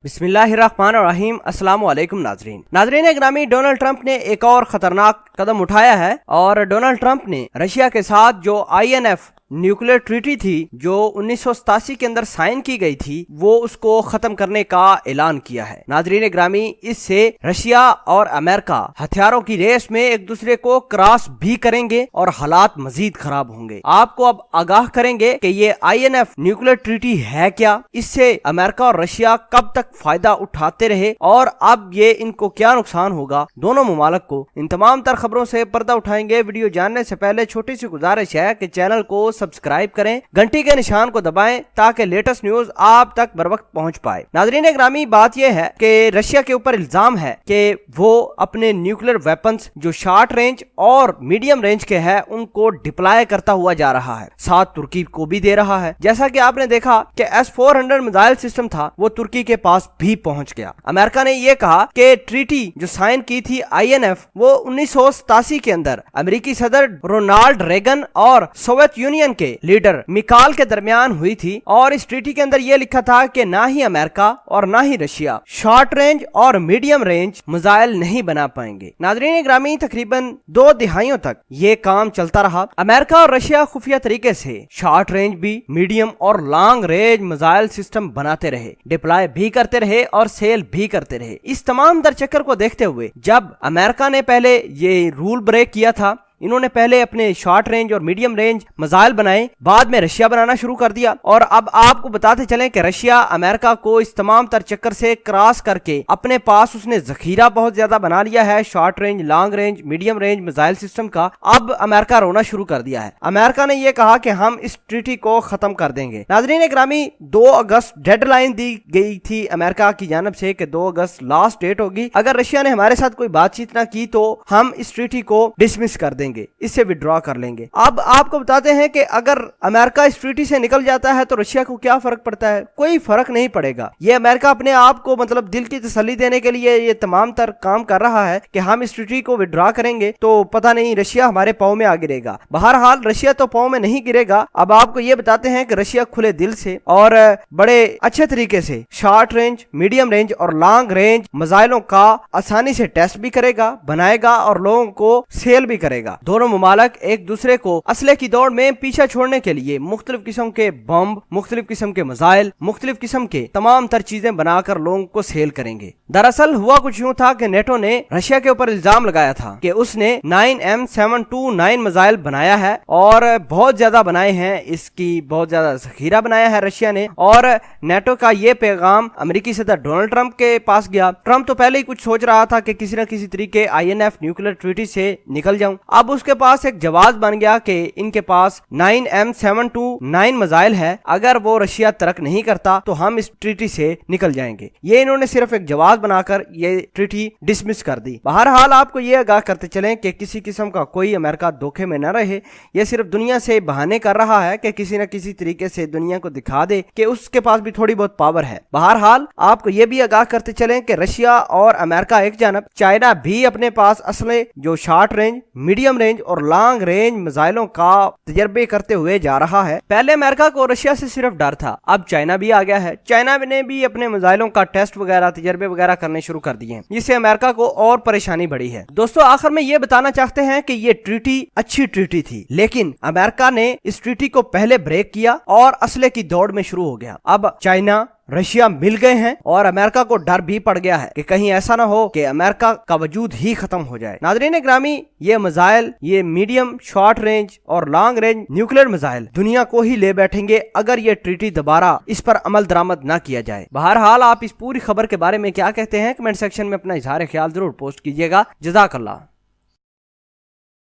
बिस्मिल्लाहिर्रहमानिर्रहीम। अस्सलाम वालेकुम नाजरीन ग्रामी, डोनाल्ड ट्रंप ने एक और खतरनाक कदम उठाया है और डोनाल्ड ट्रंप ने रशिया के साथ जो INF न्यूक्लियर ट्रीटी थी जो 1987 के अंदर साइन की गई थी वो उसको खत्म करने का ऐलान किया है। नाजरीन ग्रामी, इससे रशिया और अमेरिका हथियारों की रेस में एक दूसरे को क्रॉस भी करेंगे और हालात मजीद खराब होंगे। आपको अब आगाह करेंगे कि ये INF न्यूक्लियर ट्रीटी है क्या, इससे अमेरिका और रशिया कब तक फायदा उठाते रहे और अब ये इनको क्या नुकसान होगा दोनों मुमालिक को। इन तमाम तर खबरों से पर्दा उठाएंगे। वीडियो जानने से पहले छोटी सी गुजारिश है कि चैनल को सब्सक्राइब करें, घंटी के निशान को दबाएं ताकि लेटेस्ट न्यूज आप तक बर वक्त पहुंच पाए। नाजरीन ग्रामी, बात यह है कि रशिया के ऊपर इल्जाम है कि वो अपने न्यूक्लियर वेपन्स जो शॉर्ट रेंज और मीडियम रेंज के हैं उनको डिप्लॉय करता हुआ जा रहा है, साथ तुर्की को भी दे रहा है। जैसा कि आपने देखा कि S-400 मिसाइल सिस्टम था वो तुर्की के पास भी पहुंच गया। अमेरिका ने यह कहा कि ट्रीटी जो साइन की थी INF वो 1987 के अंदर अमेरिकी सदर रोनाल्ड रेगन और सोवियत यूनियन के लीडर मिकाल के दरमियान हुई थी और इस ट्रीटी के अंदर यह लिखा था कि ना ही अमेरिका और ना ही रशिया शॉर्ट रेंज और मीडियम रेंज मिसाइल नहीं बना पाएंगे। नाज़रीन ग्रामी, तकरीबन 2 दिहाइयों तक ये काम चलता रहा। अमेरिका और रशिया खुफिया तरीके से शॉर्ट रेंज भी, मीडियम और लॉन्ग रेंज मिसाइल सिस्टम बनाते रहे, डिप्लॉय भी करते रहे और सेल भी करते रहे। इस तमाम दर चक्कर को देखते हुए जब अमेरिका ने पहले ये रूल ब्रेक किया था, इन्होंने पहले अपने शॉर्ट रेंज और मीडियम रेंज मिसाइल बनाए, बाद में रशिया बनाना शुरू कर दिया और अब आपको बताते चलें कि रशिया अमेरिका को इस तमाम तर चक्कर से क्रॉस करके अपने पास उसने जखीरा बहुत ज्यादा बना लिया है short range, long range, medium range missile system का। अब अमेरिका रोना शुरू कर दिया है। अमेरिका ने यह कहा कि हम इस ट्रीटी को खत्म कर देंगे। नाज़रीन ग्रामी, 2 अगस्त डेडलाइन दी गई थी अमेरिका की जानब से कि 2 अगस्त लास्ट डेट होगी। अगर रशिया ने हमारे साथ कोई बातचीत ना की तो हम इस ट्रीटी को डिसमिस कर देंगे, इससे विड्रॉ कर लेंगे। अब आपको बताते हैं कि अगर अमेरिका इस ट्रीटी से निकल जाता है तो रशिया को क्या फर्क पड़ता है? कोई फर्क नहीं पड़ेगा। ये अमेरिका अपने आप को मतलब दिल की तसल्ली देने के लिए ये तमाम तर काम कर रहा है कि हम इस ट्रीटी को विड्रॉ करेंगे तो पता नहीं रशिया हमारे पाँव में आ गिरेगा। बहरहाल रशिया तो पाँव में नहीं गिरेगा। अब आपको ये बताते हैं कि रशिया खुले दिल से और बड़े अच्छे तरीके से शॉर्ट रेंज, मीडियम रेंज और लॉन्ग रेंज मिसाइलों का आसानी से टेस्ट भी करेगा, बनाएगा और लोगों को सेल भी करेगा। दोनों मुमालिक एक दूसरे को असले की दौड़ में पीछे छोड़ने के लिए मुख्तलिफ किस्म के बम, मुख्तलिफ किस्म के मिसाइल, मुख्तलिफ किस्म के तमाम तर चीजें बनाकर लोगों को सेल करेंगे। दरअसल हुआ कुछ यूं था कि नेटो ने रशिया के ऊपर इल्जाम लगाया था कि उसने 9M729 मिसाइल बनाया है और बहुत ज्यादा बनाए हैं, इसकी बहुत ज्यादा जखीरा बनाया है रशिया ने। और नेटो का ये पैगाम अमेरिकी सदर डोनाल्ड ट्रंप के पास गया। ट्रंप तो पहले ही कुछ सोच रहा था कि किसी न किसी तरीके INF न्यूक्लियर ट्रीटी से निकल जाऊं। अब उसके पास एक जवाब बन गया कि इनके पास 9M729 मिसाइल है, अगर वो रशिया तरक नहीं करता तो हम इस ट्रीटी से निकल जाएंगे। ये इन्होंने सिर्फ एक जवाब बनाकर ये ट्रीटी डिसमिस कर दी। बहरहाल आपको ये आगाह करते चलें कि किसी किस्म का कोई अमेरिका धोखे में न रहे। ये सिर्फ दुनिया से बहाने कर रहा है कि किसी न किसी तरीके से दुनिया को दिखा दे कि उसके पास भी थोड़ी बहुत पावर है। बहरहाल आपको ये भी आगाह करते चलें कि रशिया और अमेरिका एक जानब, चाइना भी अपने पास असले जो शॉर्ट रेंज, मीडियम रेंज और लॉन्ग रेंज मिसाइलों का तजर्बे करते हुए जा रहा है। पहले अमेरिका को रशिया से सिर्फ डर था, अब चाइना भी आ गया है। चाइना ने भी अपने मिसाइलों का टेस्ट वगैरह, तजर्बे वगैरह करने शुरू कर दिए हैं, जिससे अमेरिका को और परेशानी बढ़ी है। दोस्तों, आखिर में ये बताना चाहते हैं कि ये ट्रीटी अच्छी ट्रीटी थी, लेकिन अमेरिका ने इस ट्रीटी को पहले ब्रेक किया और असले की दौड़ में शुरू हो गया। अब चाइना, रशिया मिल गए हैं और अमेरिका को डर भी पड़ गया है कि कहीं ऐसा ना हो कि अमेरिका का वजूद ही खत्म हो जाए। नाज़रीन ग्रामी, ये मिसाइल, ये मीडियम, शॉर्ट रेंज और लॉन्ग रेंज न्यूक्लियर मिसाइल दुनिया को ही ले बैठेंगे अगर ये ट्रीटी दोबारा इस पर अमल दरामद न किया जाए। बहरहाल आप इस पूरी खबर के बारे में क्या कहते हैं, कमेंट सेक्शन में अपना इजहार ख्याल जरूर पोस्ट कीजिएगा। जज़ाकल्लाह।